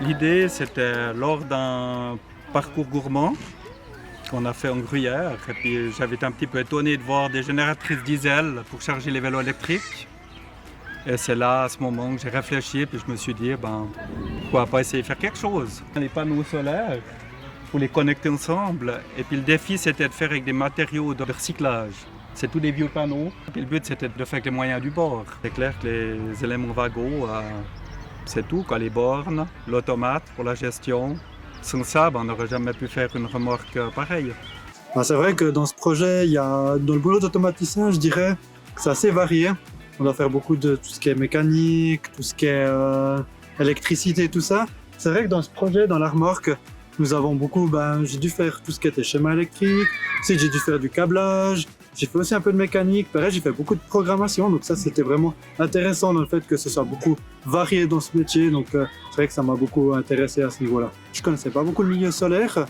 L'idée, c'était lors d'un parcours gourmand qu'on a fait en Gruyère. Et puis j'avais été un petit peu étonné de voir des génératrices diesel pour charger les vélos électriques. Et c'est là, à ce moment, que j'ai réfléchi, puis je me suis dit, pourquoi pas essayer de faire quelque chose. Les panneaux solaires, pour les connecter ensemble. Et puis le défi, c'était de faire avec des matériaux de recyclage. C'est tous des vieux panneaux. Puis le but, c'était de faire avec les moyens du bord. C'est clair que les éléments vagos, c'est tout, quoi. Les bornes, l'automate pour la gestion. Sans ça, on n'aurait jamais pu faire une remorque pareille. C'est vrai que dans ce projet, dans le boulot d'automaticien, je dirais que c'est assez varié. On doit faire beaucoup de tout ce qui est mécanique, tout ce qui est électricité, tout ça. C'est vrai que dans ce projet, dans la remorque, nous avons beaucoup, j'ai dû faire tout ce qui était schéma électrique, j'ai dû faire du câblage, j'ai fait aussi un peu de mécanique, pareil, j'ai fait beaucoup de programmation, donc ça c'était vraiment intéressant dans le fait que ce soit beaucoup varié dans ce métier, donc c'est vrai que ça m'a beaucoup intéressé à ce niveau-là. Je connaissais pas beaucoup le milieu solaire,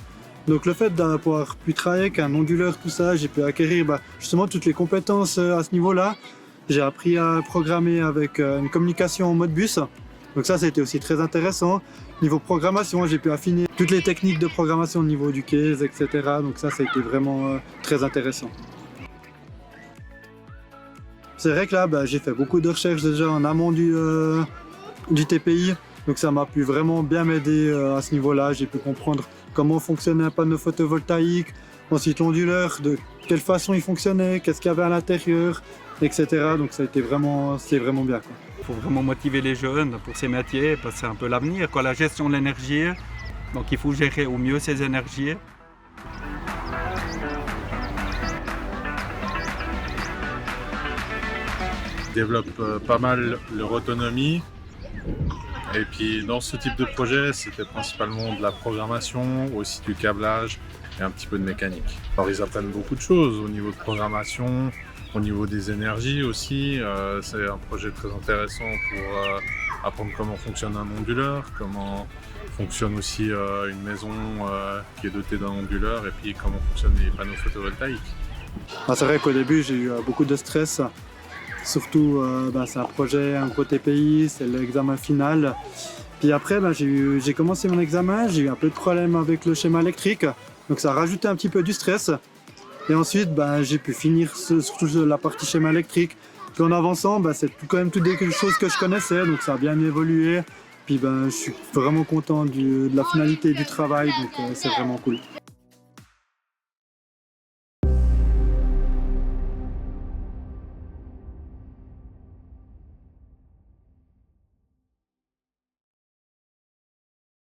donc le fait d'avoir pu travailler avec un onduleur, tout ça, j'ai pu acquérir justement toutes les compétences à ce niveau-là. J'ai appris à programmer avec une communication en Modbus, donc ça c'était aussi très intéressant. Niveau programmation, j'ai pu affiner toutes les techniques de programmation au niveau du case, etc. Donc ça a été vraiment très intéressant. C'est vrai que là, j'ai fait beaucoup de recherches déjà en amont du TPI, donc ça m'a pu vraiment bien m'aider à ce niveau-là. J'ai pu comprendre comment fonctionnait un panneau photovoltaïque, ensuite l'onduleur, de quelle façon il fonctionnait, qu'est-ce qu'il y avait à l'intérieur, etc. Donc ça a été vraiment bien, quoi. Il faut vraiment motiver les jeunes pour ces métiers, parce que c'est un peu l'avenir, la gestion de l'énergie. Donc il faut gérer au mieux ces énergies. Développe pas mal leur autonomie. Et puis dans ce type de projet, c'était principalement de la programmation, aussi du câblage et un petit peu de mécanique. Alors ils apprennent beaucoup de choses au niveau de programmation, au niveau des énergies aussi. C'est un projet très intéressant pour apprendre comment fonctionne un onduleur, comment fonctionne aussi une maison qui est dotée d'un onduleur et puis comment fonctionnent les panneaux photovoltaïques. C'est vrai qu'au début, j'ai eu beaucoup de stress. Surtout, c'est un projet, un gros TPI, c'est l'examen final. Puis après, j'ai commencé mon examen, j'ai eu un peu de problème avec le schéma électrique, donc ça a rajouté un petit peu du stress. Et ensuite, j'ai pu finir surtout la partie schéma électrique. Puis en avançant, c'est quand même toutes des choses que je connaissais, donc ça a bien évolué. Puis je suis vraiment content de la finalité du travail, donc c'est vraiment cool.